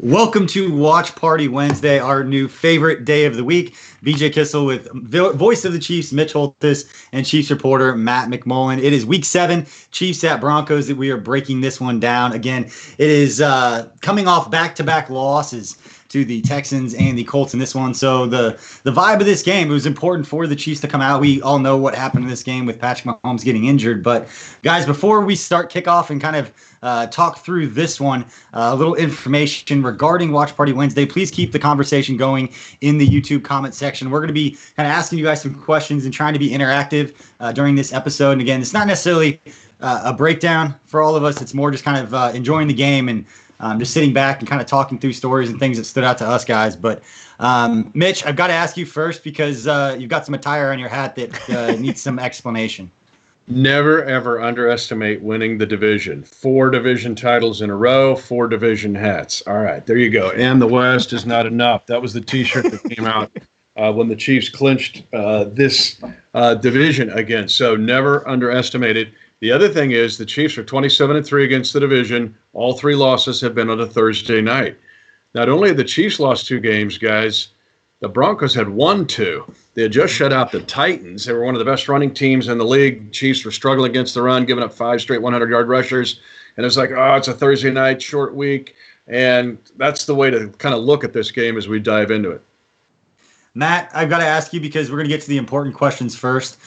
Welcome to Watch Party Wednesday, our new favorite day of the week. VJ Kissel with voice of the Chiefs, Mitch Holthus, and Chiefs reporter Matt McMullen. It is week 7, Chiefs at Broncos, that we are breaking this one down. Again, it is coming off back-to-back losses to the Texans and the Colts in this one. So the vibe of this game, it was important for the Chiefs to come out. We all know what happened in this game with Patrick Mahomes getting injured. But guys, before we start kickoff and kind of talk through this one, a little information regarding Watch Party Wednesday. Please keep the conversation going in the YouTube comment section. We're going to be kind of asking you guys some questions and trying to be interactive during this episode. And again, it's not necessarily a breakdown for all of us. It's more just kind of enjoying the game and just sitting back and kind of talking through stories and things that stood out to us guys. But Mitch, I've got to ask you first because you've got some attire on your hat that needs some explanation. Never, ever underestimate winning the division. 4 division titles in a row, 4 division hats. All right, there you go. And the West is not enough. That was the T-shirt that came out when the Chiefs clinched this division again. So never underestimate it. The other thing is the Chiefs are 27-3 against the division. All 3 losses have been on a Thursday night. Not only have the Chiefs lost 2 games, guys, the Broncos had won 2. They had just shut out the Titans. They were one of the best running teams in the league. Chiefs were struggling against the run, giving up 5 straight 100-yard rushers. And it's like, oh, it's a Thursday night, short week. And that's the way to kind of look at this game as we dive into it. Matt, I've got to ask you because we're going to get to the important questions first.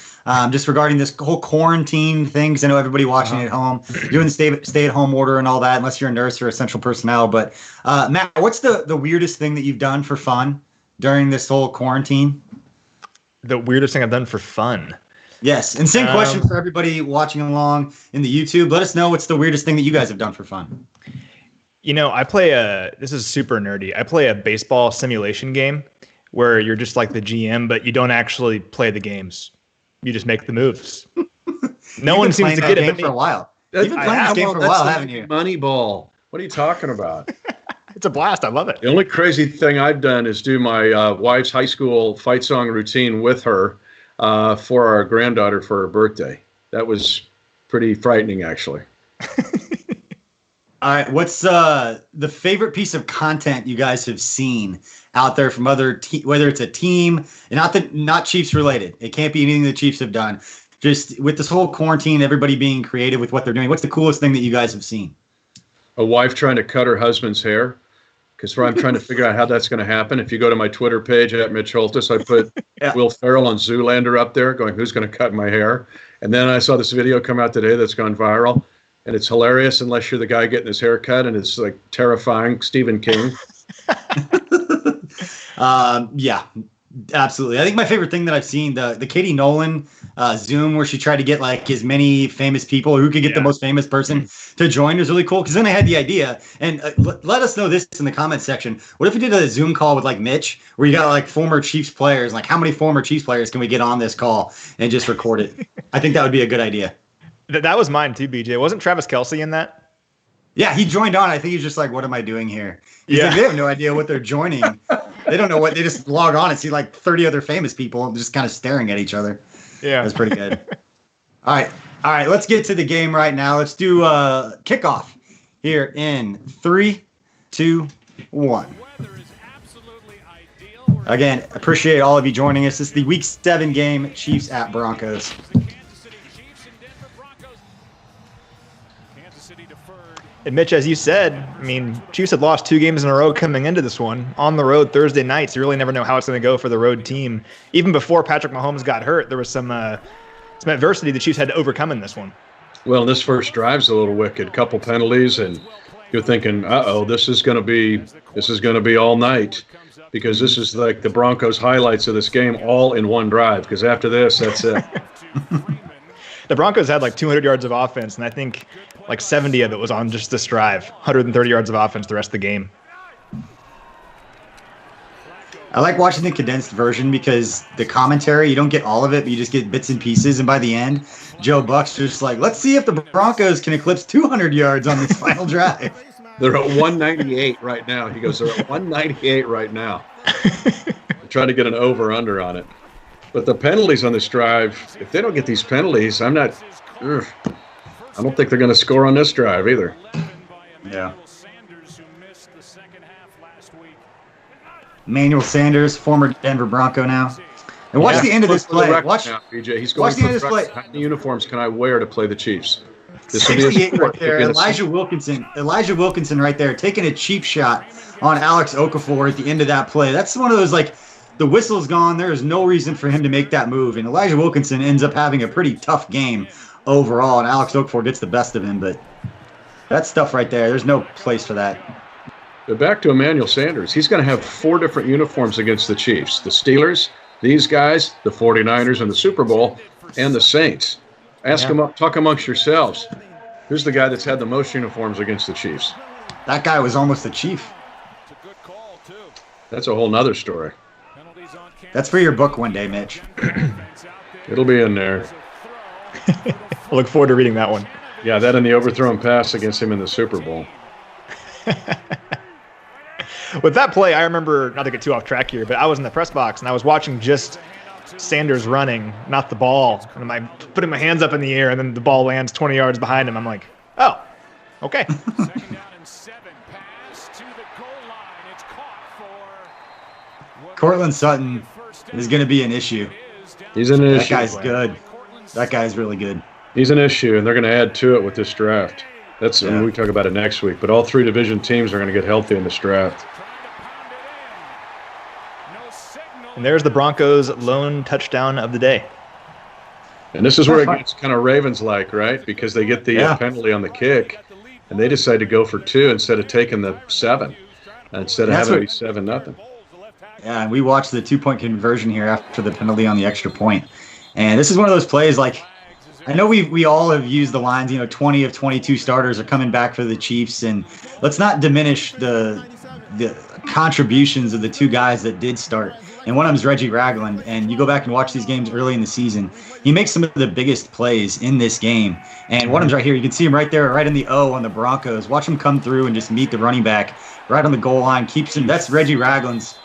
Just regarding this whole quarantine thing, because I know everybody watching at home, doing the stay-at-home order and all that, unless you're a nurse or essential personnel. But, Matt, what's the weirdest thing that you've done for fun during this whole quarantine? The weirdest thing I've done for fun? Yes, and same question for everybody watching along in the YouTube. Let us know what's the weirdest thing that you guys have done for fun. You know, this is super nerdy. I play a baseball simulation game where you're just like the GM, but you don't actually play the games. You just make the moves. No one seems to get it. For a while. You've been playing this game for a while, haven't you? Moneyball. What are you talking about? It's a blast. I love it. The only crazy thing I've done is do my wife's high school fight song routine with her for our granddaughter for her birthday. That was pretty frightening, actually. All right, what's the favorite piece of content you guys have seen out there from other whether it's a team and not Chiefs related? It can't be anything the Chiefs have done. Just with this whole quarantine, everybody being creative with what they're doing. What's the coolest thing that you guys have seen? A wife trying to cut her husband's hair. Because I'm trying to figure out how that's going to happen. If you go to my Twitter page at Mitch Holthus, I put Will Ferrell on Zoolander up there going, who's going to cut my hair? And then I saw this video come out today that's gone viral. And it's hilarious unless you're the guy getting his hair cut. And it's like terrifying. Stephen King. Yeah, absolutely. I think my favorite thing that I've seen, the Katie Nolan Zoom where she tried to get like as many famous people, who could get the most famous person to join, was really cool. Because then I had the idea, and let us know this in the comment section. What if we did a Zoom call with like Mitch, where you got like former Chiefs players, like how many former Chiefs players can we get on this call and just record it? I think that would be a good idea. That was mine too, BJ. Wasn't Travis Kelce in that? Yeah, he joined on. I think he's just like, what am I doing here? Like, they have no idea what they're joining. They don't know what. They just log on and see like 30 other famous people just kind of staring at each other. Yeah, that's pretty good. All right. Let's get to the game right now. Let's do kickoff here in 3, 2, 1. Again, appreciate all of you joining us. This is the Week 7 game, Chiefs at Broncos. And Mitch, as you said, I mean, Chiefs had lost 2 games in a row coming into this one. On the road Thursday nights, you really never know how it's going to go for the road team. Even before Patrick Mahomes got hurt, there was some adversity the Chiefs had to overcome in this one. Well, this first drive's a little wicked. Couple penalties, and you're thinking, this is going to be all night, because this is like the Broncos' highlights of this game all in one drive. Because after this, that's it. The Broncos had like 200 yards of offense, and I think like 70 of it was on just this drive. 130 yards of offense the rest of the game. I like watching the condensed version because the commentary, you don't get all of it, but you just get bits and pieces. And by the end, Joe Buck's just like, let's see if the Broncos can eclipse 200 yards on this final drive. They're at 198 right now. He goes, they're at 198 right now. I'm trying to get an over-under on it. But the penalties on this drive, if they don't get these penalties, I don't think they're going to score on this drive either. Yeah. Emmanuel Sanders, former Denver Bronco now. And watch the end of this play. Watch now, BJ. He's going watch the end of this play. How many uniforms can I wear to play the Chiefs? This 68 right there. Elijah Wilkinson right there, taking a cheap shot on Alex Okafor at the end of that play. That's one of those, like, the whistle's gone. There is no reason for him to make that move. And Elijah Wilkinson ends up having a pretty tough game overall. And Alex Okafor gets the best of him. But that stuff right there, there's no place for that. But back to Emmanuel Sanders. He's going to have 4 different uniforms against the Chiefs. The Steelers, these guys, the 49ers in the Super Bowl, and the Saints. Talk amongst yourselves. Who's the guy that's had the most uniforms against the Chiefs? That guy was almost the Chief. That's a whole nother story. That's for your book one day, Mitch. It'll be in there. I look forward to reading that one. Yeah, that and the overthrown pass against him in the Super Bowl. With that play, I remember, not to get too off track here, but I was in the press box and I was watching just Sanders running, not the ball. And I'm putting my hands up in the air, and then the ball lands 20 yards behind him. I'm like, oh, okay. Cortland Sutton is going to be an issue. He's an issue. That guy's good. That guy's really good. He's an issue, and they're going to add to it with this draft. We can talk about it next week, but all 3 division teams are going to get healthy in this draft. And there's the Broncos' lone touchdown of the day. And this is where it gets kind of Ravens-like, right? Because they get the penalty on the kick, and they decide to go for 2 instead of taking the 7, instead of having it be 7-0. Yeah, and we watched the 2-point conversion here after the penalty on the extra point. And this is one of those plays, like, I know we all have used the lines, 20 of 22 starters are coming back for the Chiefs, and let's not diminish the contributions of the 2 guys that did start. And one of them is Reggie Ragland. And you go back and watch these games early in the season, he makes some of the biggest plays in this game. And one of them's right here. You can see him right there, right in the O on the Broncos. Watch him come through and just meet the running back right on the goal line. Keeps him. That's Reggie Ragland's.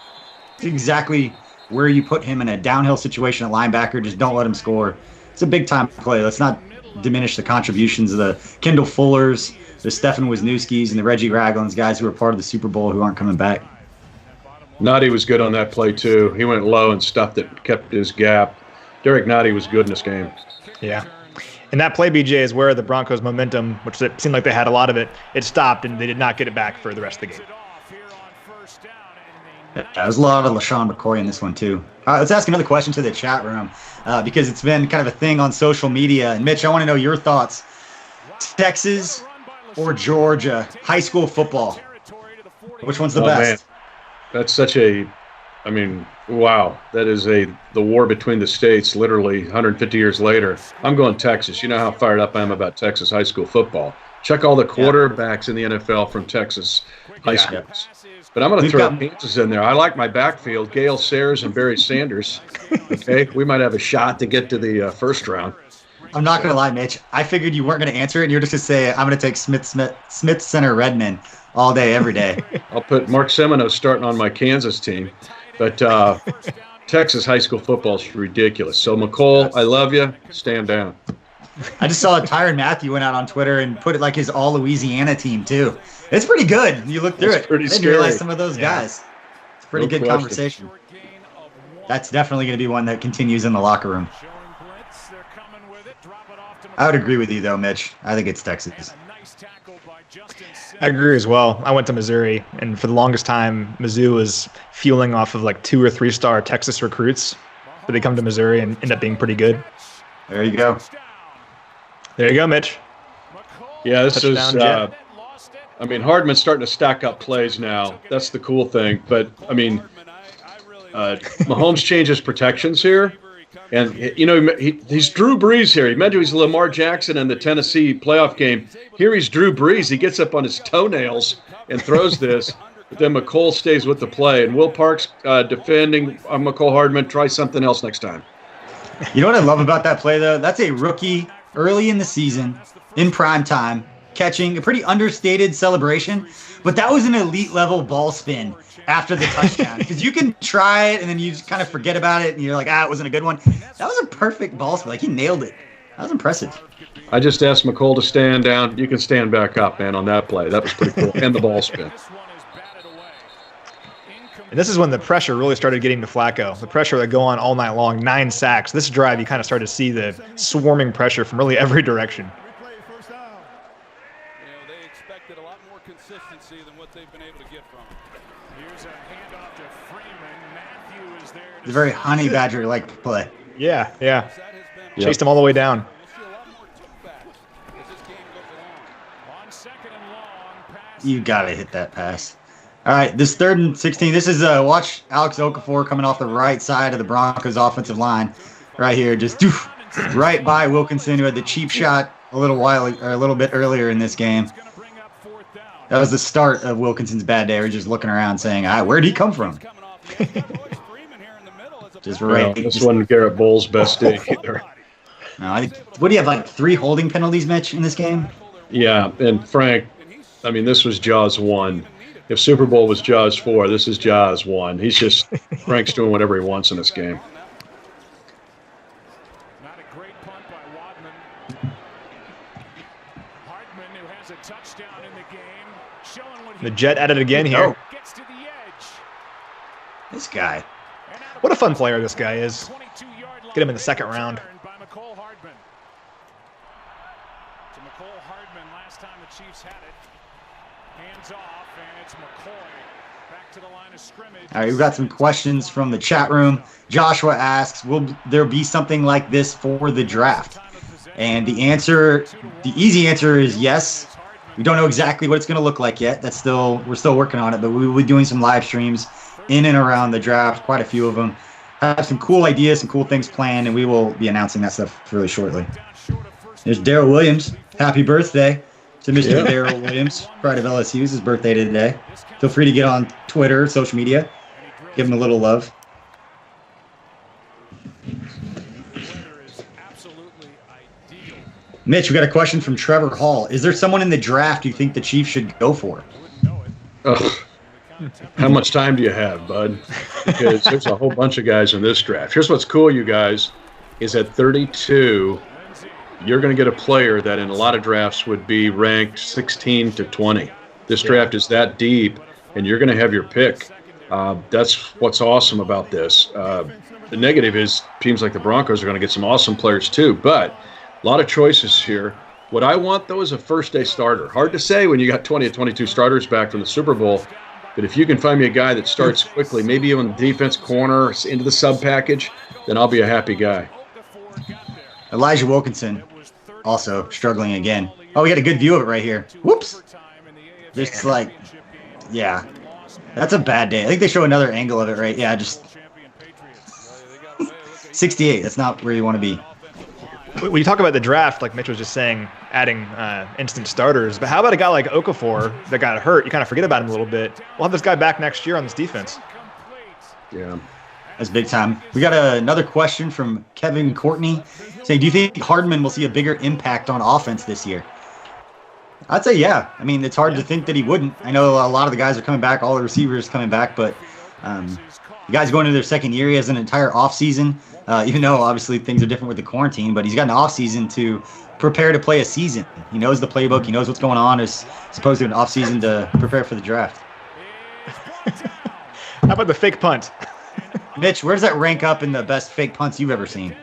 Exactly where you put him in a downhill situation at linebacker. Just don't let him score. It's a big-time play. Let's not diminish the contributions of the Kendall Fullers, the Stefan Wisniewskis, and the Reggie Raglands, guys who are part of the Super Bowl who aren't coming back. Noddy was good on that play, too. He went low and stuffed it, kept his gap. Derek Noddy was good in this game. Yeah. And that play, BJ, is where the Broncos' momentum, which it seemed like they had a lot of it, it stopped, and they did not get it back for the rest of the game. Yeah, there's a lot of LaShawn McCoy in this one, too. All right, let's ask another question to the chat room because it's been kind of a thing on social media. And, Mitch, I want to know your thoughts. Texas or Georgia, high school football? Which one's the best? Man. That's such wow. That is the war between the states, literally 150 years later. I'm going Texas. You know how fired up I am about Texas high school football. Check all the quarterbacks in the NFL from Texas high schools. But I'm going to throw Kansas in there. I like my backfield, Gale Sayers and Barry Sanders. Okay, we might have a shot to get to the first round. I'm not going to lie, Mitch. I figured you weren't going to answer it, and you're just going to say, I'm going to take Smith Center Redmond all day, every day. I'll put Mark Semino starting on my Kansas team. But Texas high school football is ridiculous. So, McCole, I love you. Stand down. I just saw Tyron Matthew went out on Twitter and put it like his all Louisiana team, too. It's pretty good. You look through it. Pretty then scary. You realize some of those guys. It's a pretty good question. conversation. That's definitely going to be one that continues in the locker room. I would agree with you, though, Mitch. I think it's Texas. I agree as well. I went to Missouri, and for the longest time, Mizzou was fueling off of like 2 or 3 star Texas recruits, but they come to Missouri and end up being pretty good. There you go. There you go, Mitch. Yeah, this is. Hardman's starting to stack up plays now. That's the cool thing. But Mahomes changes protections here. And, he's Drew Brees here. Imagine he's Lamar Jackson in the Tennessee playoff game. Here he's Drew Brees. He gets up on his toenails and throws this. But then McCole stays with the play. And Will Parks defending McCole Hardman. Try something else next time. You know what I love about that play, though? That's a rookie early in the season, in prime time, catching a pretty understated celebration. But that was an elite-level ball spin after the touchdown. Because you can try it, and then you just kind of forget about it, and you're like, it wasn't a good one. That was a perfect ball spin. Like, he nailed it. That was impressive. I just asked McCole to stand down. You can stand back up, man, on that play. That was pretty cool. And the ball spin. And this is when the pressure really started getting to Flacco. The pressure that go on all night long, 9 sacks. This drive, you kind of started to see the swarming pressure from really every direction. They expected a lot more consistency than what they've been able to get from him. Here's a handoff to Freeman. Matthew is there. It's a very honey badger-like play. Yeah. Chased him all the way down. You got to hit that pass. All right, this 3rd and 16. This is watch Alex Okafor coming off the right side of the Broncos offensive line, right here, just right by Wilkinson, who had the cheap shot a little bit earlier in this game. That was the start of Wilkinson's bad day. We're just looking around saying, where'd he come from? Just right. This wasn't Garrett Bowles' best day either. No, what do you have, like 3 holding penalties, Mitch, in this game? Yeah, and Frank, I mean, this was Jaws 1. If Super Bowl was Jaws 4, this is Jaws 1. Frank's doing whatever he wants in this game. Not a great punt by Wadman. Hardman, who has a touchdown in the game, showing what The Jet at it again here. gets to the edge. This guy. What a fun player this guy is. Get him in the 2nd round. By McCole Hardman. To McCole Hardman, last time the Chiefs had it. Hands off, and it's McCoy back to the line of scrimmage. All right, we've got some questions from the chat room. Joshua asks, will there be something like this for the draft? And the easy answer is yes. We don't know exactly what it's going to look like yet. We're still working on it, but we will be doing some live streams in and around the draft, quite a few of them. Have some cool ideas, some cool things planned, and we will be announcing that stuff really shortly. There's Darryl Williams. Happy birthday to Mr. Darryl Williams, pride of LSU. It's his birthday today. Feel free to get on Twitter, social media. Give him a little love. Mitch, we got a question from Trevor Hall. Is there someone in the draft you think the Chiefs should go for? Ugh. How much time do you have, bud? Because there's a whole bunch of guys in this draft. Here's what's cool, you guys, is at 32, you're going to get a player that in a lot of drafts would be ranked 16 to 20. This draft is that deep, and you're going to have your pick. That's what's awesome about this. The negative is teams like the Broncos are going to get some awesome players too, but a lot of choices here. What I want, though, is a first-day starter. Hard to say when you got 20 or 22 starters back from the Super Bowl, but if you can find me a guy that starts quickly, maybe on the defense corner, into the sub package, then I'll be a happy guy. Elijah Wilkinson also struggling again. Oh, we got a good view of it right here. Whoops. Just like, yeah. That's a bad day. I think they show another angle of it, right? Yeah, just 68. That's not where you want to be. When you talk about the draft, like Mitch was just saying, adding instant starters, but how about a guy like Okafor that got hurt? You kind of forget about him a little bit. We'll have this guy back next year on this defense. Yeah. That's big time. We got another question from Kevin Courtney saying, do you think Hardman will see a bigger impact on offense this year? I'd say yeah. I mean, it's hard to think that he wouldn't. I know a lot of the guys are coming back, all the receivers coming back, but the guys going into their 2nd year, he has an entire offseason. Even though obviously things are different with the quarantine, but he's got an offseason to prepare to play a season. He knows the playbook. He knows what's going on. As opposed to an offseason to prepare for the draft. How about the fake punt? Mitch, where does that rank up in the best fake punts you've ever seen?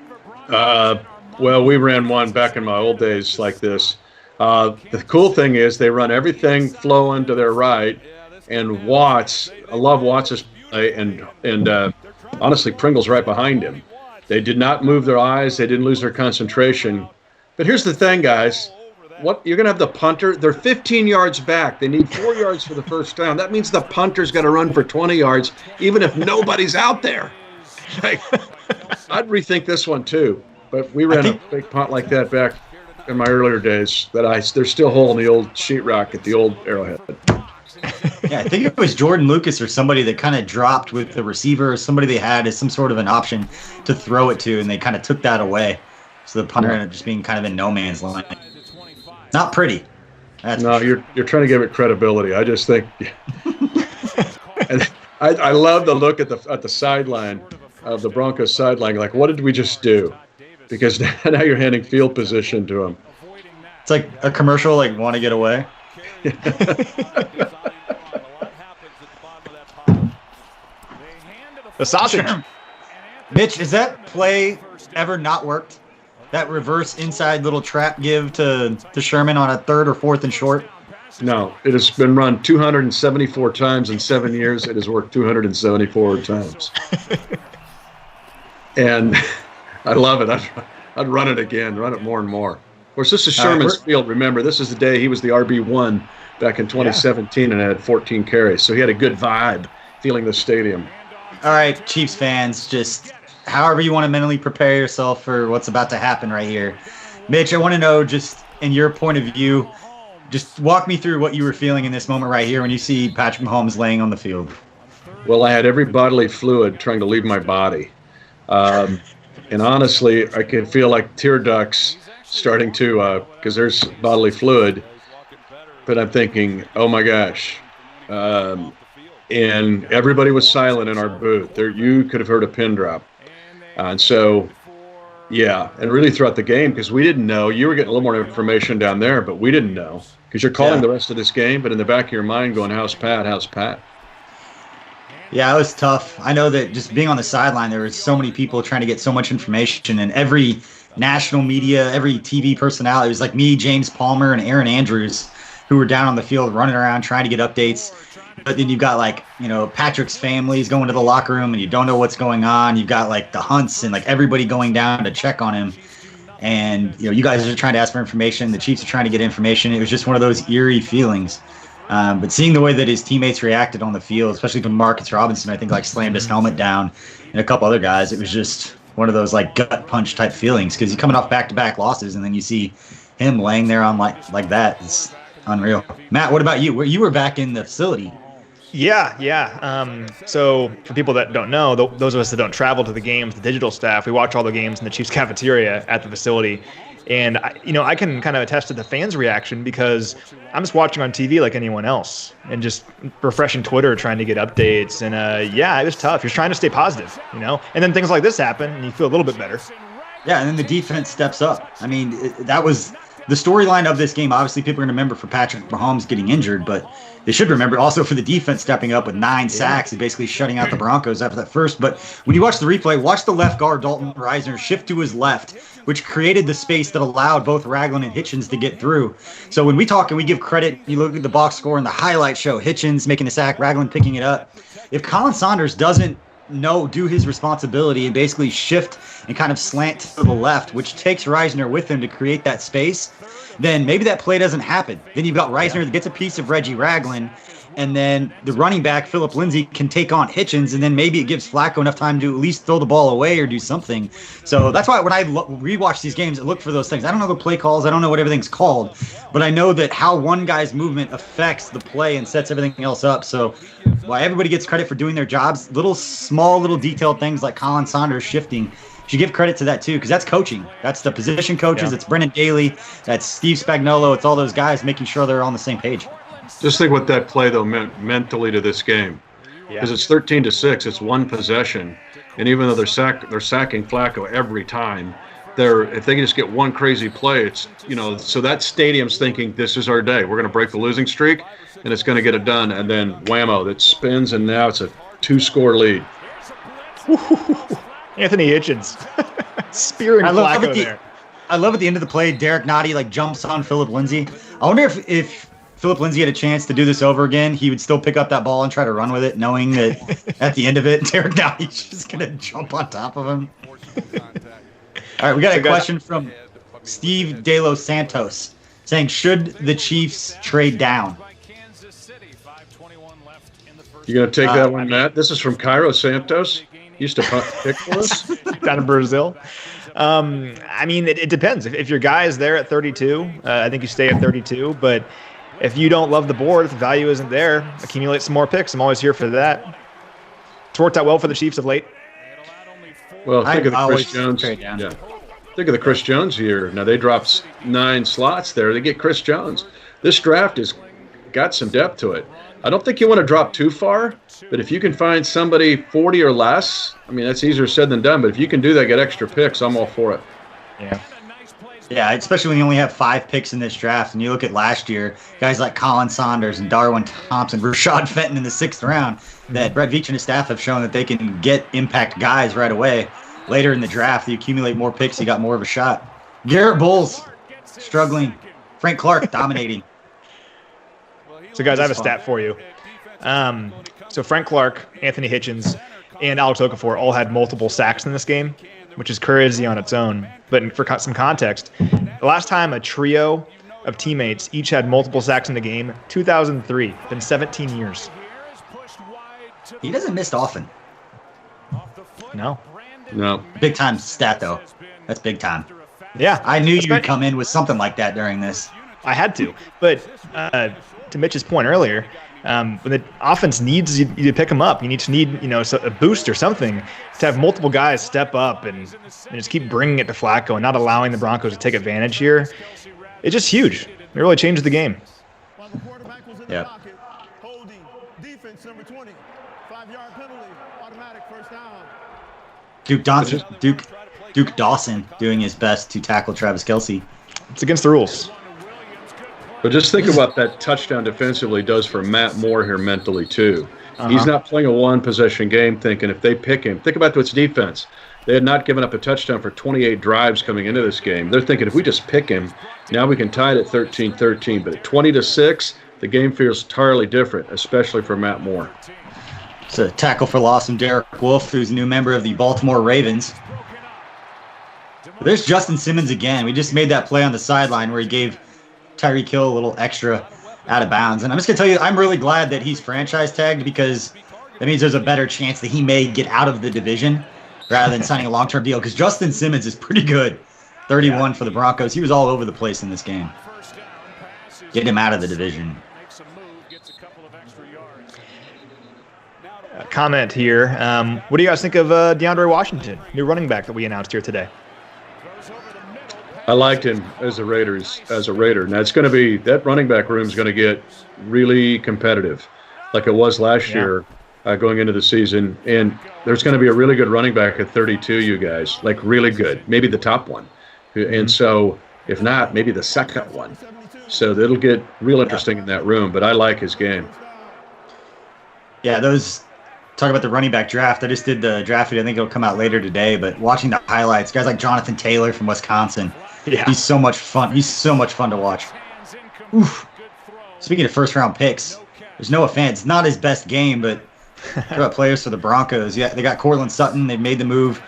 Well, we ran one back in my old days like this. The cool thing is they run everything flowing to their right, and Watts, I love Watts' play, and honestly, Pringle's right behind him. They did not move their eyes. They didn't lose their concentration. But here's the thing, guys. What you're going to have the punter. They're 15 yards back. They need 4 yards for the first down. That means the punter's got to run for 20 yards, even if nobody's out there. Like, I'd rethink this one too. But we ran a big punt like that back in my earlier days. There's still a hole in the old sheetrock at the old Arrowhead. Yeah, I think it was Jordan Lucas or somebody that kind of dropped with the receiver, or somebody they had as some sort of an option to throw it to, and they kind of took that away. So the punter ended up just being kind of in no man's land. Not pretty. You're trying to give it credibility. I just think, and I love the look at the sideline of the Broncos sideline. Like, what did we just do? Because now you're handing field position to them. It's like a commercial, like want to get away. The sausage. Mitch, has that play ever not worked? That reverse inside little trap give to Sherman on a 3rd or 4th and short? No, it has been run 274 times in 7 years. It has worked 274 times. And I love it. I'd run it again, run it more and more. Of course, this is Sherman's field. Remember, this is the day he was the RB1 back in 2017 and had 14 carries. So he had a good vibe feeling the stadium. All right, Chiefs fans, just however you want to mentally prepare yourself for what's about to happen right here. Mitch, I want to know, just in your point of view, just walk me through what you were feeling in this moment right here when you see Patrick Mahomes laying on the field. Well, I had every bodily fluid trying to leave my body. And honestly, I can feel like tear ducts starting to, because there's bodily fluid. But I'm thinking, oh my gosh. And everybody was silent in our booth. There, you could have heard a pin drop. And so, yeah, and really throughout the game, because we didn't know. You were getting a little more information down there, but we didn't know. Because you're calling the rest of this game, but in the back of your mind going, how's Pat, how's Pat? Yeah, it was tough. I know that just being on the sideline, there was so many people trying to get so much information, and every national media, every TV personality, it was like me, James Palmer, and Aaron Andrews, who were down on the field running around trying to get updates. But then you've got, like, you know, Patrick's family's going to the locker room and you don't know what's going on. You've got, like, the Hunts and, like, everybody going down to check on him. And, you know, you guys are trying to ask for information. The Chiefs are trying to get information. It was just one of those eerie feelings. But seeing the way that his teammates reacted on the field, especially to Marcus Robinson, I think, like, slammed his helmet down, and a couple other guys, it was just one of those, like, gut punch type feelings. Because you're coming off back-to-back losses, and then you see him laying there on like that. It's unreal. Matt, what about you? You were back in the facility. Yeah. So for people that don't know, those of us that don't travel to the games, the digital staff, we watch all the games in the Chiefs cafeteria at the facility. And, I can kind of attest to the fans' reaction because I'm just watching on TV like anyone else and just refreshing Twitter, trying to get updates. And, it was tough. You're trying to stay positive, And then things like this happen and you feel a little bit better. Yeah, and then the defense steps up. I mean, that was the storyline of this game. Obviously, people are going to remember for Patrick Mahomes getting injured, but they should remember also for the defense stepping up with 9 sacks and basically shutting out the Broncos after that first. But when you watch the replay, watch the left guard, Dalton Reisner, shift to his left, which created the space that allowed both Ragland and Hitchens to get through. So when we talk and we give credit, you look at the box score and the highlight show, Hitchens making the sack, Ragland picking it up. If Colin Saunders doesn't do his responsibility and basically shift and kind of slant to the left, which takes Reisner with him to create that space, then maybe that play doesn't happen. Then you've got Reisner that gets a piece of Reggie Ragland, and then the running back, Philip Lindsay, can take on Hitchens, and then maybe it gives Flacco enough time to at least throw the ball away or do something. So that's why when I rewatch these games, I look for those things. I don't know the play calls. I don't know what everything's called, but I know that how one guy's movement affects the play and sets everything else up. So while everybody gets credit for doing their jobs, little detailed things like Colin Saunders shifting, you give credit to that too, because that's coaching. That's the position coaches. It's Brennan Daly. That's Steve Spagnuolo. It's all those guys making sure they're on the same page. Just think what that play, though, meant mentally to this game. Because it's 13-6. It's one possession. And even though they're sacking Flacco every time, if they can just get one crazy play, it's, so that stadium's thinking, this is our day. We're going to break the losing streak, and it's going to get it done. And then whammo, that spins, and now it's a 2-score lead. Anthony Hitchens spearing Flacco there. I love at the end of the play, Derek Nottie jumps on Philip Lindsay. I wonder if Philip Lindsay had a chance to do this over again, he would still pick up that ball and try to run with it, knowing that at the end of it, Derek Nottie's just going to jump on top of him. All right, we got a question from Steve De Los Santos saying, should the Chiefs trade down? You going to take that one, Matt? This is from Cairo Santos. Used to punt pick for us down in Brazil. It depends. If your guy is there at 32, I think you stay at 32. But if you don't love the board, if the value isn't there, accumulate some more picks. I'm always here for that. It's worked out well for the Chiefs of late. Well, think of the Chris Jones. Yeah. Think of the Chris Jones year. Now they dropped 9 slots there. They get Chris Jones. This draft has got some depth to it. I don't think you want to drop too far, but if you can find somebody 40 or less, that's easier said than done. But if you can do that, get extra picks, I'm all for it. Yeah. Yeah, especially when you only have 5 picks in this draft. And you look at last year, guys like Colin Saunders and Darwin Thompson, Rashad Fenton in the 6th round, that Brett Veach and his staff have shown that they can get impact guys right away. Later in the draft, you accumulate more picks, you got more of a shot. Garrett Bowles, struggling. Frank Clark, dominating. So, guys, I have a stat for you. So Frank Clark, Anthony Hitchens, and Alex Okafor all had multiple sacks in this game, which is crazy on its own. But for some context, the last time a trio of teammates each had multiple sacks in the game, 2003, been 17 years. He doesn't miss often. No. Big time stat, though. That's big time. Yeah. I knew you'd come in with something like that during this. I had to. But to Mitch's point earlier, when the offense needs you to pick them up, you need a boost or something to have multiple guys step up and just keep bringing it to Flacco and not allowing the Broncos to take advantage here. It's just huge. It really changed the game. Yeah. Holding, defense number 20, 5-yard penalty, automatic first down. Duke Dawson doing his best to tackle Travis Kelce. It's against the rules. But just think about that touchdown defensively does for Matt Moore here mentally, too. He's not playing a one-possession game thinking if they pick him. Think about what's defense. They had not given up a touchdown for 28 drives coming into this game. They're thinking if we just pick him, now we can tie it at 13-13. But at 20-6, the game feels entirely different, especially for Matt Moore. It's a tackle for loss from Derek Wolfe, who's a new member of the Baltimore Ravens. There's Justin Simmons again. We just made that play on the sideline where he gave Tyree a little extra out of bounds. And I'm just going to tell you, I'm really glad that he's franchise tagged because that means there's a better chance that he may get out of the division rather than signing a long-term deal because Justin Simmons is pretty good. 31 for the Broncos. He was all over the place in this game. Get him out of the division. Comment here. What do you guys think of DeAndre Washington, new running back that we announced here today? I liked him as a Raider. Now it's going to be that running back room is going to get really competitive, like it was last year going into the season. And there's going to be a really good running back at 32. You guys, like really good, maybe the top one, and so if not, maybe the second one. So it'll get real interesting in that room. But I like his game. Yeah, talk about the running back draft. I just did the draft. I think it'll come out later today. But watching the highlights, guys like Jonathan Taylor from Wisconsin. Yeah. He's so much fun. He's so much fun to watch. Oof. Speaking of first-round picks, there's no offense. Not his best game, but talk about players for the Broncos. Yeah, they got Cortland Sutton. They made the move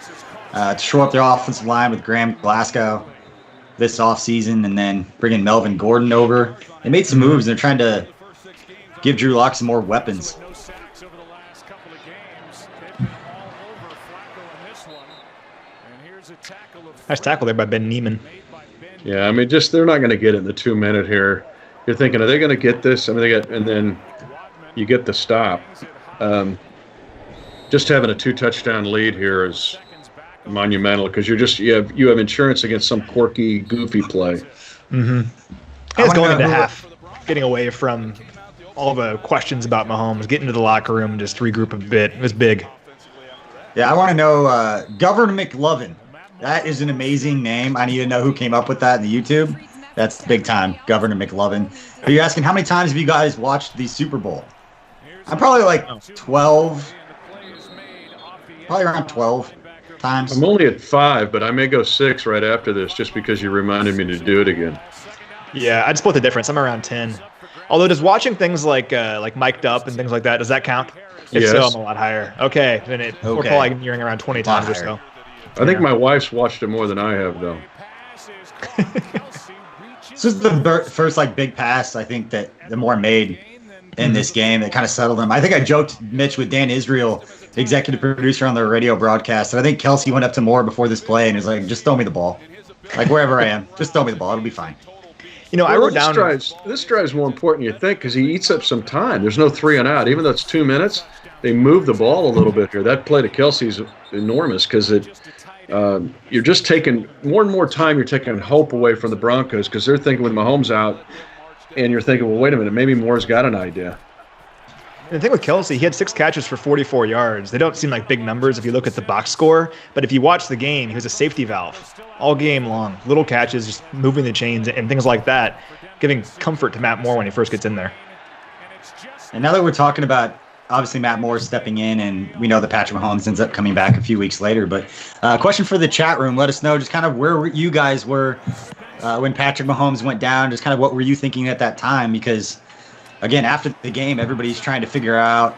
to shore up their offensive line with Graham Glasgow this offseason and then bringing Melvin Gordon over. They made some moves, and they're trying to give Drew Lock some more weapons. Nice tackle there by Ben Neiman. Yeah, I mean, they're not going to get it in the 2-minute here. You're thinking, are they going to get this? I mean, and then you get the stop. Just having a 2-touchdown lead here is monumental because you have insurance against some quirky, goofy play. Mm-hmm. It's going into half, getting away from all the questions about Mahomes, getting to the locker room and just regroup a bit. It was big. Yeah, I want to know Governor McLovin. That is an amazing name. I need to know who came up with that in the YouTube. That's big time, Governor McLovin. Are you asking how many times have you guys watched the Super Bowl? I'm probably like 12. Probably around 12 times. I'm only at 5, but I may go 6 right after this just because you reminded me to do it again. Yeah, I'd split the difference. I'm around 10. Although does watching things like Mic'd Up and things like that, does that count? If yes. So, I'm a lot higher. Okay, then we're probably nearing around 20 times or so. I think my wife's watched it more than I have, though. This is the first big pass I think that the more made in this game that kind of settled him. I think I joked, Mitch, with Dan Israel, the executive producer on the radio broadcast, and I think Kelce went up to Moore before this play and was like, just throw me the ball. Like, wherever I am, just throw me the ball. It'll be fine. I wrote down... This drive's more important than you think because he eats up some time. There's no 3 and out. Even though it's 2 minutes, they move the ball a little bit here. That play to Kelce's enormous because you're just taking more and more time. You're taking hope away from the Broncos because they're thinking with Mahomes out, and you're thinking, well, wait a minute, maybe Moore's got an idea. And the thing with Kelce, he had 6 catches for 44 yards. They don't seem like big numbers if you look at the box score, but if you watch the game, he was a safety valve all game long. Little catches, just moving the chains and things like that, giving comfort to Matt Moore when he first gets in there. And now that we're talking about, obviously, Matt Moore stepping in, and we know that Patrick Mahomes ends up coming back a few weeks later, but question for the chat room, let us know just kind of where you guys were when Patrick Mahomes went down, just kind of what were you thinking at that time, because again, after the game, everybody's trying to figure out,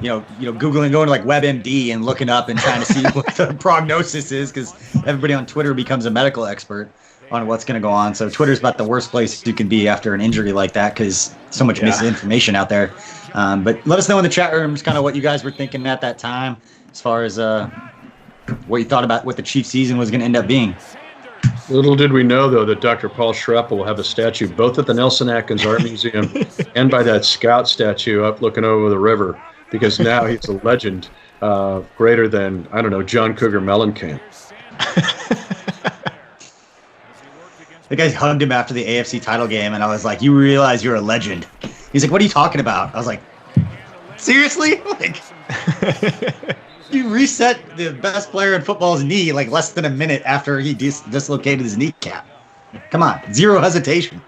Googling, going to like WebMD and looking up and trying to see what the prognosis is, because everybody on Twitter becomes a medical expert on what's going to go on. So Twitter's about the worst place you can be after an injury like that, because so much misinformation out there. But let us know in the chat rooms kind of what you guys were thinking at that time, as far as what you thought about what the Chiefs season was going to end up being. Little did we know, though, that Dr. Paul Schrepp will have a statue both at the Nelson Atkins Art Museum and by that Scout statue up looking over the river, because now he's a legend greater than, I don't know, John Cougar Mellencamp. The guys hugged him after the AFC title game, and I was like, you realize you're a legend. He's like, what are you talking about? I was like, seriously? Like, you reset the best player in football's knee like less than a minute after he dislocated his kneecap. Come on, zero hesitation.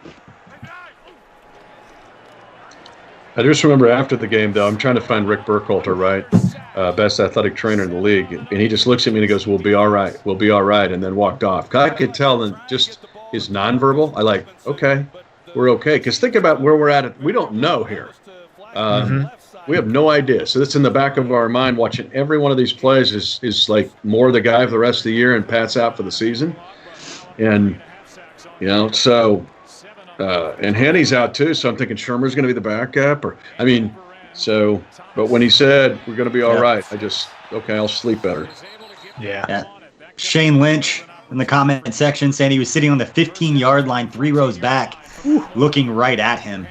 I just remember after the game, though, I'm trying to find Rick Burkhalter, right? Best athletic trainer in the league. And he just looks at me and he goes, we'll be all right. We'll be all right. And then walked off. I could tell in just his nonverbal. I like, okay, we're okay. Because think about where we're at. We don't know here. We have no idea. So that's in the back of our mind. Watching every one of these plays is like more the guy for the rest of the year and Pat's out for the season. And, so and Henny's out too. So I'm thinking Shermer's going to be the backup. But when he said we're going to be all right, I'll sleep better. Yeah. Shane Lynch in the comment section saying he was sitting on the 15-yard line 3 rows back, looking right at him.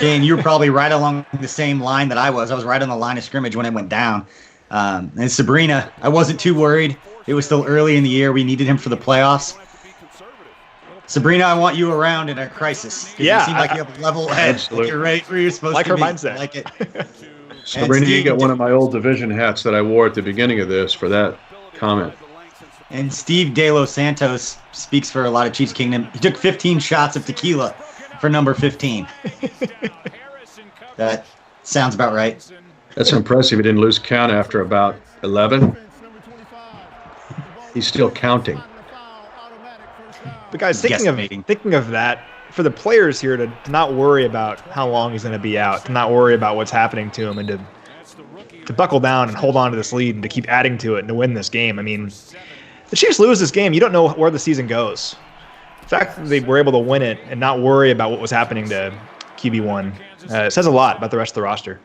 And you were probably right along the same line that I was. I was right on the line of scrimmage when it went down. And Sabrina, I wasn't too worried. It was still early in the year. We needed him for the playoffs. Sabrina, I want you around in a crisis. Yeah. You seem like you have a level head. Like you're right where you're supposed like to her be. mindset. I like it. Sabrina, you get one of my old division hats that I wore at the beginning of this for that comment. And Steve De Los Santos speaks for a lot of Chiefs Kingdom. He took 15 shots of tequila for number 15. That sounds about right. That's impressive. He didn't lose count after about 11. He's still counting. But guys, thinking of that, for the players here to not worry about how long he's going to be out, to not worry about what's happening to him, and to buckle down and hold on to this lead and to keep adding to it and to win this game. I mean, the Chiefs lose this game, you don't know where the season goes. The fact that they were able to win it and not worry about what was happening to QB1 it says a lot about the rest of the roster.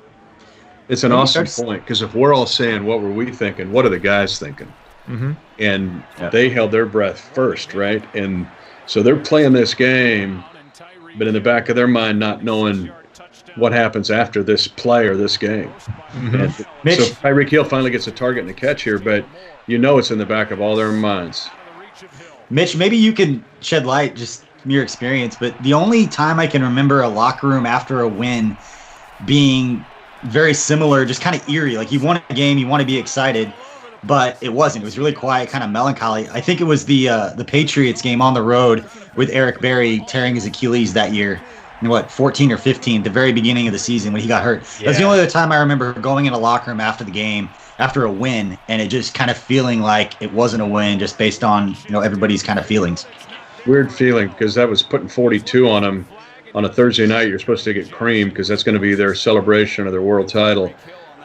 It's an awesome point, because if we're all saying what were we thinking, what are the guys thinking? Mm-hmm. And they held their breath first, right? And so they're playing this game, but in the back of their mind not knowing what happens after this play or this game. Mm-hmm. So Tyreek Hill finally gets a target and a catch here, but it's in the back of all their minds. Mitch, maybe you can shed light just from your experience, but the only time I can remember a locker room after a win being very similar, just kind of eerie. Like you won a game, you want to be excited, but it wasn't. It was really quiet, kind of melancholy. I think it was the Patriots game on the road with Eric Berry tearing his Achilles that year. 14 or 15, the very beginning of the season when he got hurt. Yeah. That's the only other time I remember going in a locker room after the game, after a win, and it just kind of feeling like it wasn't a win just based on, everybody's kind of feelings. Weird feeling, because that was putting 42 on them on a Thursday night. You're supposed to get cream because that's going to be their celebration of their world title.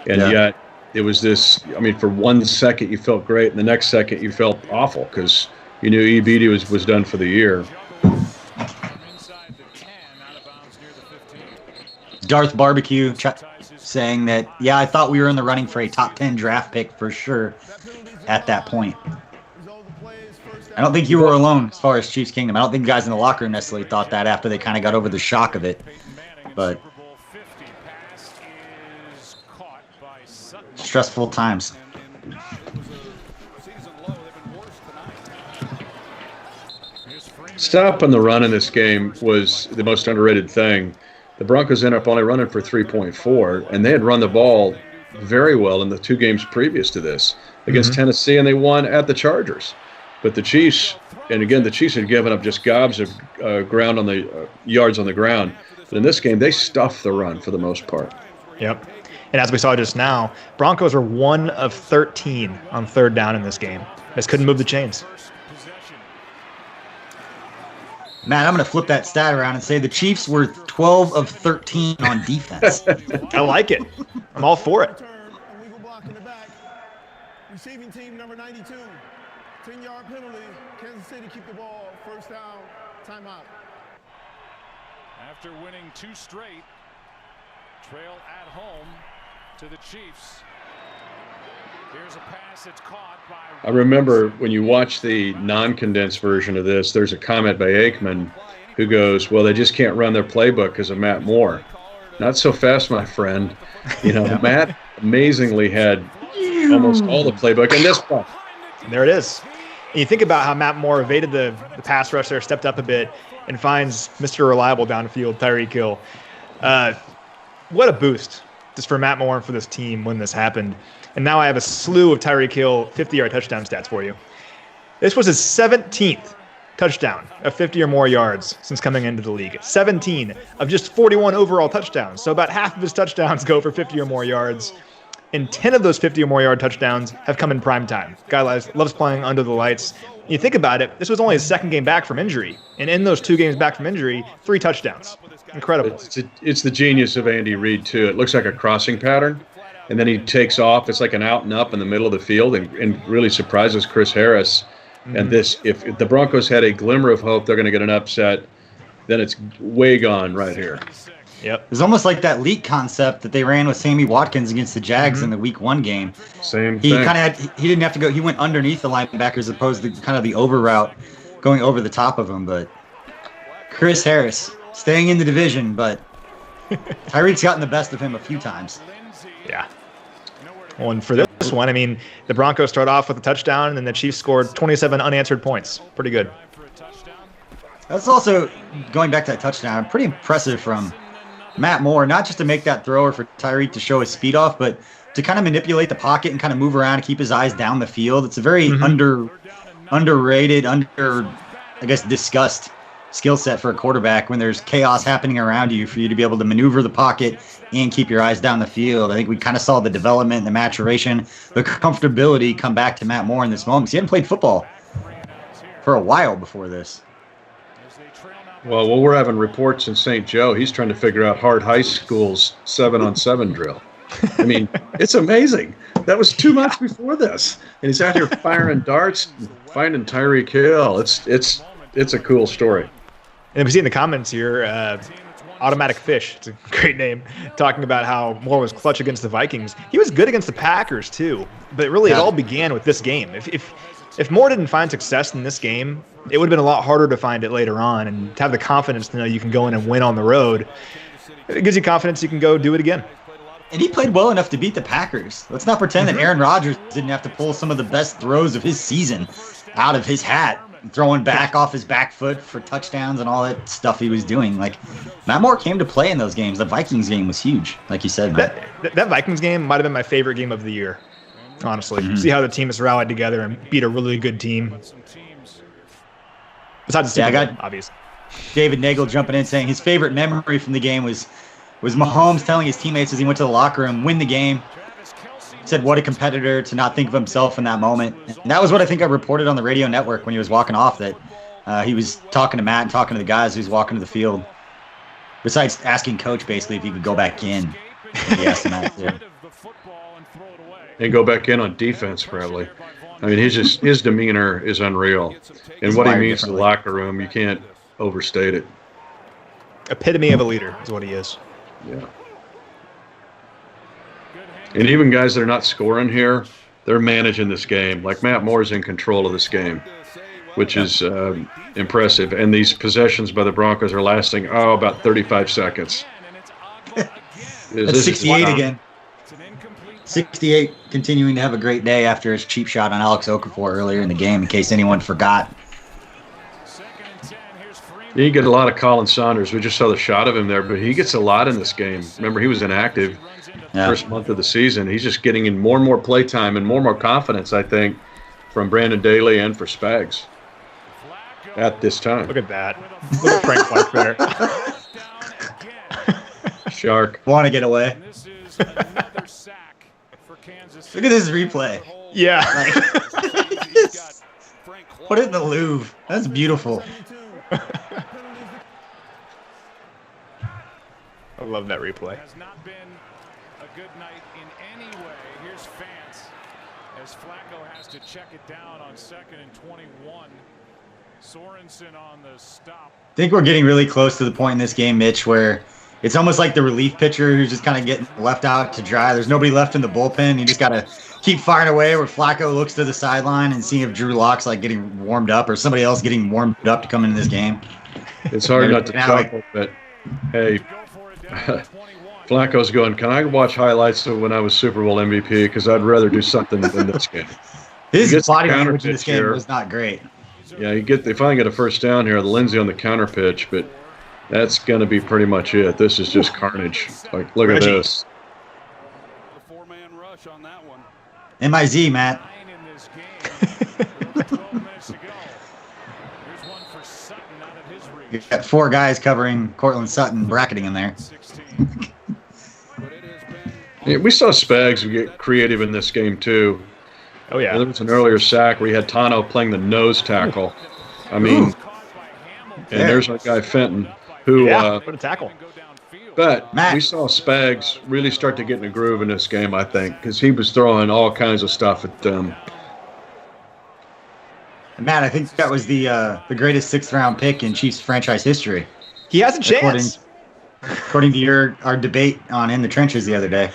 And yet it was this, for 1 second you felt great, and the next second you felt awful because you knew EBD was done for the year. Darth Barbecue saying that, I thought we were in the running for a top 10 draft pick for sure at that point. I don't think you were alone as far as Chiefs Kingdom. I don't think guys in the locker room necessarily thought that after they kind of got over the shock of it. But stressful times. Stopping the run in this game was the most underrated thing. The Broncos ended up only running for 3.4, and they had run the ball very well in the 2 games previous to this against Tennessee, and they won at the Chargers. But the Chiefs, and again, the Chiefs had given up just gobs of ground on the yards on the ground. But in this game, they stuffed the run for the most part. Yep. And as we saw just now, Broncos were 1 of 13 on 3rd down in this game. Just couldn't move the chains. Matt, I'm going to flip that stat around and say the Chiefs were 12 of 13 on defense. I like it. I'm all for it. Illegal block in the back. Receiving team number 92. 10-yard penalty. Kansas City keep the ball. First down. Timeout. After winning 2 straight, trail at home to the Chiefs. Here's a pass that's caught by... I remember when you watch the non-condensed version of this, there's a comment by Aikman who goes, well, they just can't run their playbook because of Matt Moore. Not so fast, my friend. You know, Matt amazingly had almost all the playbook in this one. There it is. And you think about how Matt Moore evaded the pass rush there, stepped up a bit, and finds Mr. Reliable downfield, Tyree Kill. What a boost just for Matt Moore and for this team when this happened. And now I have a slew of Tyree Kill 50-yard touchdown stats for you. This was his 17th touchdown of 50 or more yards since coming into the league. 17 of just 41 overall touchdowns. So about half of his touchdowns go for 50 or more yards. And 10 of those 50 or more yard touchdowns have come in prime time. Guy loves playing under the lights. You think about it, this was only his 2nd game back from injury. And in those 2 games back from injury, 3 touchdowns. Incredible. It's the genius of Andy Reid, too. It looks like a crossing pattern, and then he takes off. It's like an out and up in the middle of the field and really surprises Chris Harris. And this, if the Broncos had a glimmer of hope they're going to get an upset, then it's way gone right here. Yep. It's almost like that leak concept that they ran with Sammy Watkins against the Jags in the Week 1 game. Same He thing. kind of he didn't have to go. He went underneath the linebackers as opposed to kind of the over route, going over the top of them. But Chris Harris staying in the division, but Tyreek's gotten the best of him a few times. Yeah. Well, and for this one, I mean, the Broncos start off with a touchdown, and then the Chiefs scored 27 unanswered points. Pretty good. That's also, going back to that touchdown, pretty impressive from Matt Moore, not just to make that throw or for Tyreek to show his speed off, but to kind of manipulate the pocket and kind of move around and keep his eyes down the field. It's a very underrated, discussed skill set for a quarterback when there's chaos happening around you for you to be able to maneuver the pocket and keep your eyes down the field. I think we kind of saw the development, the maturation, the comfortability come back to Matt Moore in this moment. He hadn't played football for a while before this. Well, we're having reports in St. Joe. He's trying to figure out Hart High School's 7-on-7 drill. I mean, it's amazing. That was 2 months before this, and he's out here firing darts, and finding Tyreek Hill. It's a cool story. And we see in the comments here, Automatic Fish, it's a great name, talking about how Moore was clutch against the Vikings. He was good against the Packers too, but really it all began with this game. If Moore didn't find success in this game, it would have been a lot harder to find it later on, and to have the confidence to know you can go in and win on the road, it gives you confidence you can go do it again. And he played well enough to beat the Packers. Let's not pretend that Aaron Rodgers didn't have to pull some of the best throws of his season out of his hat, throwing back off his back foot for touchdowns and all that stuff he was doing. Like, Matt Moore came to play in those games. The Vikings game was huge, like you said, Matt. That Vikings game might have been my favorite game of the year, honestly. See how the team has rallied together and beat a really good team. Besides the Super Bowl, obviously. David Nagel jumping in saying his favorite memory from the game was Mahomes telling his teammates as he went to the locker room, win the game. He said, what a competitor to not think of himself in that moment. And that was what I think I reported on the radio network when he was walking off, that he was talking to Matt and talking to the guys who's walking to the field. Besides asking Coach basically if he could go back in. He asked him that too. And go back in on defense, probably. I mean, his demeanor is unreal. And what he means to the locker room, you can't overstate it. Epitome of a leader is what he is. Yeah. And even guys that are not scoring here, they're managing this game. Like Matt Moore's in control of this game, which is impressive. And these possessions by the Broncos are lasting, about 35 seconds. That's 68 again. 68 continuing to have a great day after his cheap shot on Alex Okafor earlier in the game, in case anyone forgot. You get a lot of Colin Saunders. We just saw the shot of him there, but he gets a lot in this game. Remember, he was inactive first month of the season. He's just getting in more and more play time and more confidence, I think, from Brandon Daly and for Spags at this time. Look at that. Look at Frank Clark there. Shark. Want to get away. Look at this replay. Yeah. Put it in the Louvre. That's beautiful. I love that replay. Has not been a good night in any way. Here's Fance as Flacco has to check it down on 2nd and 21. Sorensen on the stop. I think we're getting really close to the point in this game, Mitch, where it's almost like the relief pitcher who's just kind of getting left out to dry. There's nobody left in the bullpen. You just got to keep firing away where Flacco looks to the sideline and seeing if Drew Lock's like getting warmed up or somebody else getting warmed up to come into this game. It's hard not to chuckle, but hey, Flacco's going, can I watch highlights of when I was Super Bowl MVP? Because I'd rather do something than this game. His body language in this game was not great. Yeah, they finally get a first down here. The Lindsey on the counter pitch, but that's going to be pretty much it. This is just carnage. Like, look at this. Four-man rush on that one. MIZ, Matt. You got 4 guys covering Cortland Sutton, bracketing him there. Yeah, we saw Spags get creative in this game, too. Oh, yeah. There was an earlier sack where he had Tano playing the nose tackle. I mean, and there's our guy Fenton, who what a tackle. But Matt. we saw Spags really start to get in a groove in this game, I think, because he was throwing all kinds of stuff at them. Matt, I think that was the greatest 6th-round pick in Chiefs franchise history. He has a chance. According to our debate on In the Trenches the other day.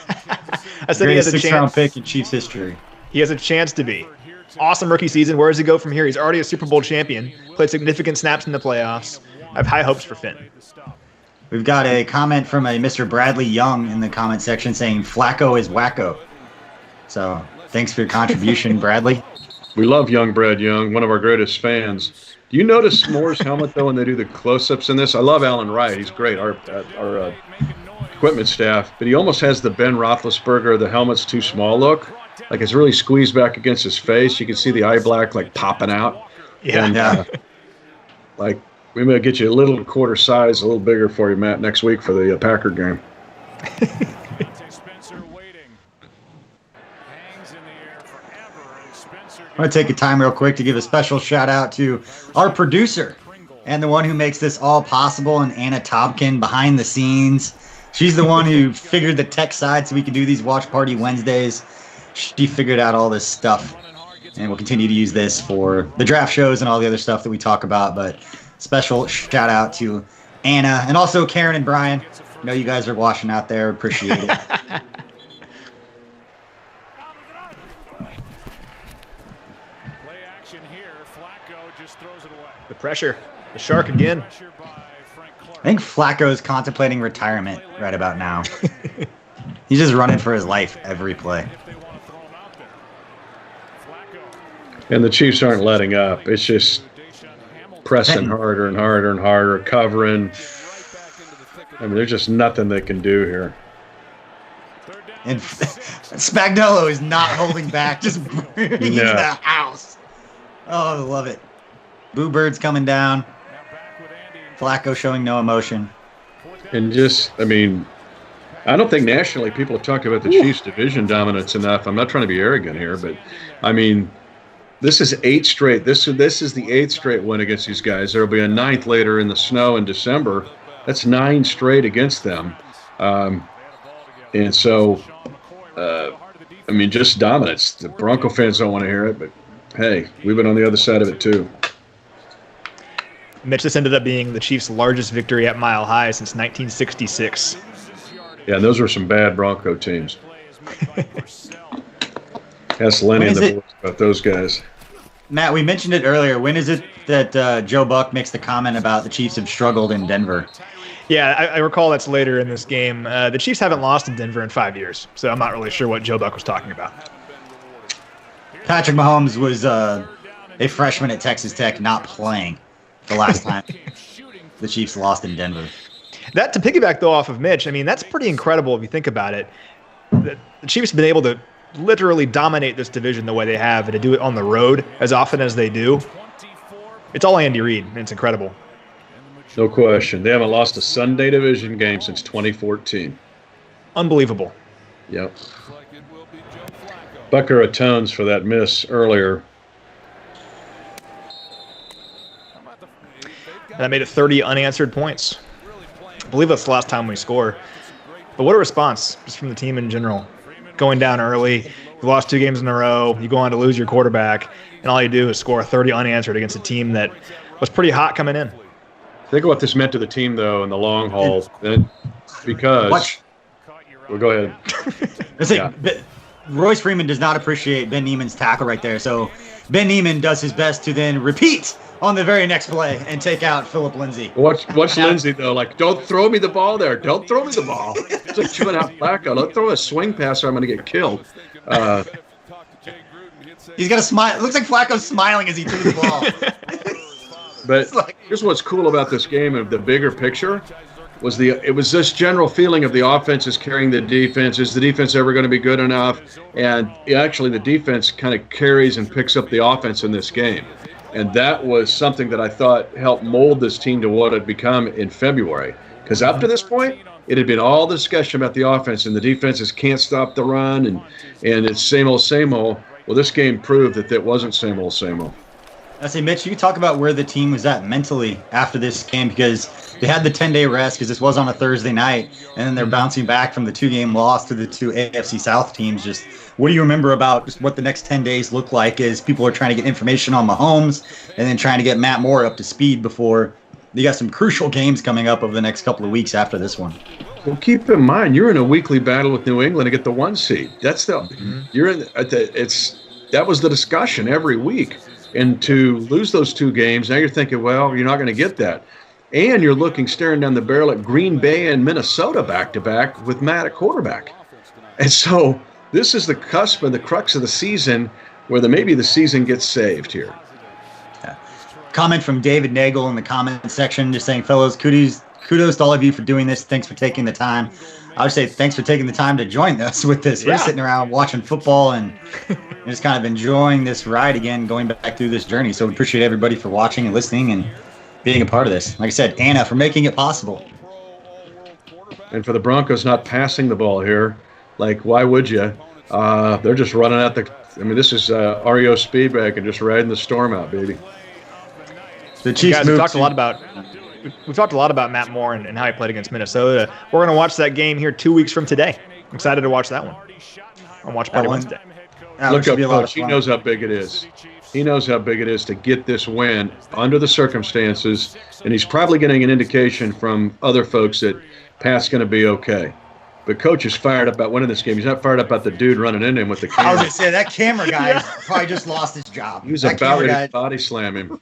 I said he has a 6th-round chance. pick in Chiefs history. He has a chance to be. Awesome rookie season. Where does he go from here? He's already a Super Bowl champion. Played significant snaps in the playoffs. I have high hopes for Fenton. We've got a comment from a Mr. Bradley Young in the comment section saying Flacco is wacko. So thanks for your contribution, Bradley. We love young Brad Young, one of our greatest fans. Do you notice Moore's helmet, though, when they do the close-ups in this? I love Alan Wright. He's great, our equipment staff. But he almost has the Ben Roethlisberger, the helmet's too small look. Like it's really squeezed back against his face. You can see the eye black like popping out. Yeah. And, like we may get you a little quarter size, a little bigger for you, Matt, next week for the Packer game. I want to take a time real quick to give a special shout out to our producer and the one who makes this all possible, and Anna Tobkin behind the scenes. She's the one who figured the tech side so we can do these Watch Party Wednesdays. She figured out all this stuff, and we'll continue to use this for the draft shows and all the other stuff that we talk about. But special shout out to Anna and also Karen and Brian. I know you guys are watching out there. Appreciate it. Play action here. Flacco just throws it away. The pressure. The shark again. I think Flacco is contemplating retirement right about now. He's just running for his life every play. And the Chiefs aren't letting up. It's just pressing harder and harder and harder, covering. I mean, there's just nothing they can do here. And Spagnuolo is not holding back, just bringing the house. Oh, I love it. Boo Bird's coming down. Flacco showing no emotion. And just, I mean, I don't think nationally people have talked about the Chiefs' division dominance enough. I'm not trying to be arrogant here, but, I mean, this is 8 straight. This is the 8th straight win against these guys. There will be a 9th later in the snow in December. That's 9 straight against them. And so, I mean, just dominance. The Bronco fans don't want to hear it, but, hey, we've been on the other side of it too. Mitch, this ended up being the Chiefs' largest victory at Mile High since 1966. Yeah, and those were some bad Bronco teams. Ask Lenny and the boys about those guys. Matt, we mentioned it earlier. When is it that Joe Buck makes the comment about the Chiefs have struggled in Denver? Yeah, I recall that's later in this game. The Chiefs haven't lost in Denver in 5 years, so I'm not really sure what Joe Buck was talking about. Patrick Mahomes was a freshman at Texas Tech not playing the last time the Chiefs lost in Denver. That, to piggyback though off of Mitch, I mean, that's pretty incredible if you think about it. The Chiefs have been able to literally dominate this division the way they have, and to do it on the road as often as they do. It's all Andy Reid, and it's incredible. No question. They haven't lost a Sunday division game since 2014. Unbelievable. Yep. Bucker atones for that miss earlier. And that made it 30 unanswered points. I believe that's the last time we score. But what a response just from the team in general. Going down early, you lost 2 games in a row, you go on to lose your quarterback, and all you do is score 30 unanswered against a team that was pretty hot coming in. Think of what this meant to the team, though, in the long haul. Because well, go ahead. Royce Freeman does not appreciate Ben Neiman's tackle right there. So Ben Neiman does his best to then repeat on the very next play and take out Philip Lindsay. Watch Lindsay, though. Like, don't throw me the ball there. Don't throw me the ball. It's like chewing out Flacco. Don't throw a swing pass or I'm going to get killed. He's got a smile. It looks like Flacco's smiling as he threw the ball. But here's what's cool about this game of the bigger picture was it was this general feeling of the offense is carrying the defense. Is the defense ever going to be good enough? And actually the defense kind of carries and picks up the offense in this game. And that was something that I thought helped mold this team to what it had become in February. Because up to this point, it had been all discussion about the offense, and the defenses can't stop the run, and it's same old, same old. Well, this game proved that it wasn't same old, same old. I say, Mitch, you talk about where the team was at mentally after this game, because they had the 10-day rest because this was on a Thursday night, and then they're bouncing back from the 2-game loss to the 2 AFC South teams. Just what do you remember about just what the next 10 days look like as people are trying to get information on Mahomes and then trying to get Matt Moore up to speed before you got some crucial games coming up over the next couple of weeks after this one? Well, keep in mind, you're in a weekly battle with New England to get the 1 seed. That's that was the discussion every week. And to lose those 2 games, now you're thinking, well, you're not going to get that. And you're staring down the barrel at Green Bay and Minnesota back-to-back with Matt at quarterback. And so this is the cusp and the crux of the season where maybe the season gets saved here. Comment from David Nagel in the comment section just saying, fellows, kudos to all of you for doing this. Thanks for taking the time. I would say thanks for taking the time to join us with this. We're sitting around watching football and just kind of enjoying this ride again, going back through this journey. So we appreciate everybody for watching and listening and being a part of this. Like I said, Anna, for making it possible. And for the Broncos not passing the ball here, like, why would you? They're just running out this is REO Speedback and just riding the storm out, baby. The Chiefs guys, we've talked a lot about Matt Moore and how he played against Minnesota. We're going to watch that game here 2 weeks from today. I'm excited to watch that one on Watch Party Wednesday. Look up, Coach. He knows how big it is. He knows how big it is to get this win under the circumstances, and he's probably getting an indication from other folks that Pat's going to be okay. But Coach is fired up about winning this game. He's not fired up about the dude running into him with the camera. I was going to say, that camera guy probably just lost his job. He was about ready to body slam him.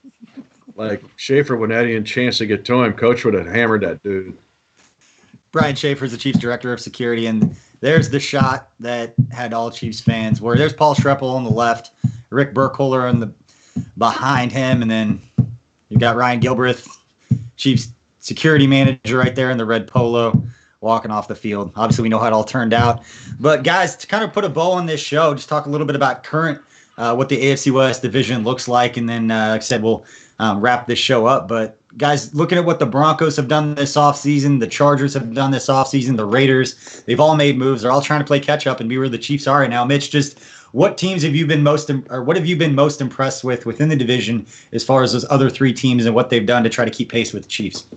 Like, Schaefer, when had any chance to get to him, Coach would have hammered that dude. Brian Schaefer is the Chiefs Director of Security, and there's the shot that had all Chiefs fans where there's Paul Schreppel on the left, Rick Burkholder behind him, and then you got Ryan Gilbreth, Chiefs security manager right there in the red polo, walking off the field. Obviously, we know how it all turned out. But, guys, to kind of put a bow on this show, just talk a little bit about current what the AFC West division looks like, and then, like I said, we'll wrap this show up. But, guys, looking at what the Broncos have done this offseason, the Chargers have done this offseason, the Raiders, they've all made moves. They're all trying to play catch-up and be where the Chiefs are right now. Mitch, just what teams have you been most impressed with within the division as far as those other 3 teams and what they've done to try to keep pace with the Chiefs?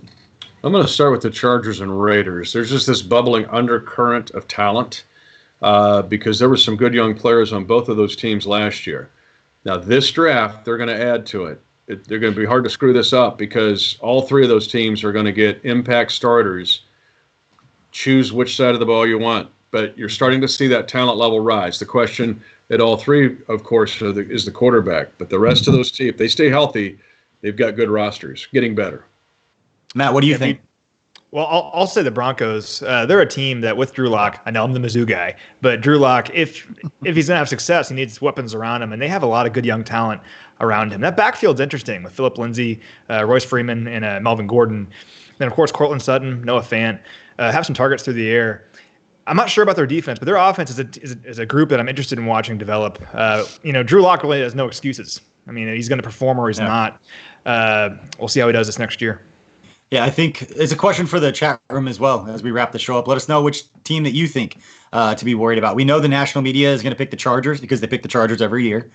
I'm going to start with the Chargers and Raiders. There's just this bubbling undercurrent of talent because there were some good young players on both of those teams last year. Now, this draft, they're going to add to it. They're going to be hard to screw this up because all 3 of those teams are going to get impact starters. Choose which side of the ball you want. But you're starting to see that talent level rise. The question at all 3, of course, is the quarterback. But the rest of those teams, if they stay healthy, they've got good rosters, getting better. Matt, what do you think? Well, I'll say the Broncos. They're a team that with Drew Lock, I know I'm the Mizzou guy, but Drew Lock, if he's gonna have success, he needs weapons around him, and they have a lot of good young talent around him. That backfield's interesting with Phillip Lindsay, Royce Freeman, and Melvin Gordon. Then of course Cortland Sutton, Noah Fant, have some targets through the air. I'm not sure about their defense, but their offense is a group that I'm interested in watching develop. Drew Lock really has no excuses. I mean, he's going to perform or he's not. We'll see how he does this next year. Yeah, I think it's a question for the chat room as well as we wrap the show up. Let us know which team that you think to be worried about. We know the national media is going to pick the Chargers because they pick the Chargers every year.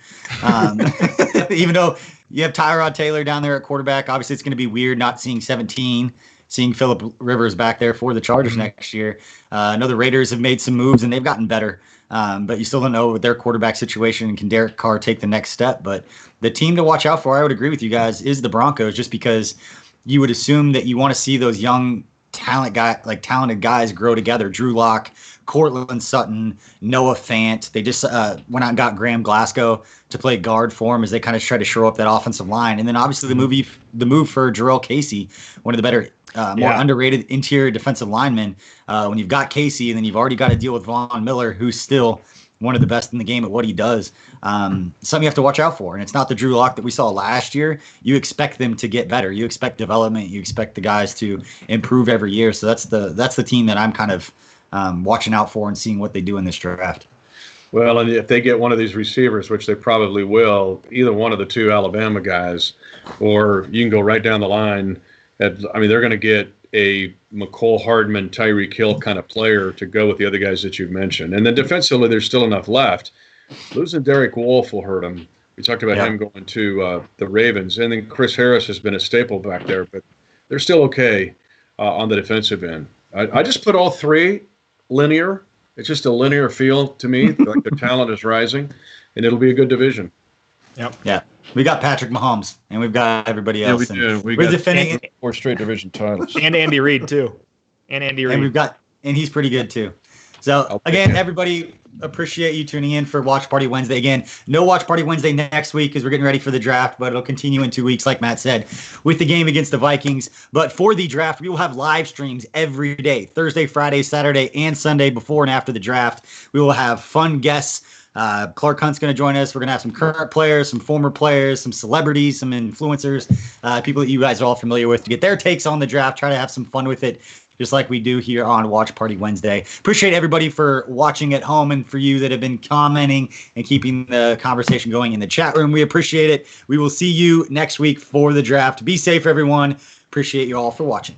Even though you have Tyrod Taylor down there at quarterback, obviously it's going to be weird not seeing 17, seeing Phillip Rivers back there for the Chargers next year. I know the Raiders have made some moves and they've gotten better, but you still don't know with their quarterback situation. Can Derek Carr take the next step? But the team to watch out for, I would agree with you guys, is the Broncos, just because you would assume that you want to see those young talented guys grow together. Drew Lock, Cortland Sutton, Noah Fant. They just went out and got Graham Glasgow to play guard for him as they kind of try to shore up that offensive line. And then obviously the move for Jarrell Casey, one of the better, more underrated interior defensive linemen. When you've got Casey and then you've already got to deal with Von Miller, who's still one of the best in the game at what he does. Something you have to watch out for. And it's not the Drew Lock that we saw last year. You expect them to get better. You expect development. You expect the guys to improve every year. So that's the team that I'm kind of watching out for and seeing what they do in this draft. Well, and if they get one of these receivers, which they probably will, either one of the two Alabama guys, or you can go right down the line. They're going to get a McCole Hardman, Tyree Hill kind of player to go with the other guys that you've mentioned. And then defensively, there's still enough left. Losing Derek Wolfe will hurt him. We talked about him going to the Ravens. And then Chris Harris has been a staple back there, but they're still okay on the defensive end. I just put all three linear. It's just a linear feel to me, like their talent is rising, and it'll be a good division. Yep. Yeah. We got Patrick Mahomes, and we've got everybody else. Yeah, we do. We're defending 4 straight division titles. And Andy Reid, too. And he's pretty good, too. So, again, everybody, appreciate you tuning in for Watch Party Wednesday. Again, no Watch Party Wednesday next week because we're getting ready for the draft, but it'll continue in 2 weeks, like Matt said, with the game against the Vikings. But for the draft, we will have live streams every day, Thursday, Friday, Saturday, and Sunday before and after the draft. We will have fun guests. Clark Hunt's going to join us. We're going to have some current players, some former players, some celebrities, some influencers, people that you guys are all familiar with to get their takes on the draft, try to have some fun with it, just like we do here on Watch Party Wednesday. Appreciate everybody for watching at home and for you that have been commenting and keeping the conversation going in the chat room. We appreciate it. We will see you next week for the draft. Be safe, everyone. Appreciate you all for watching.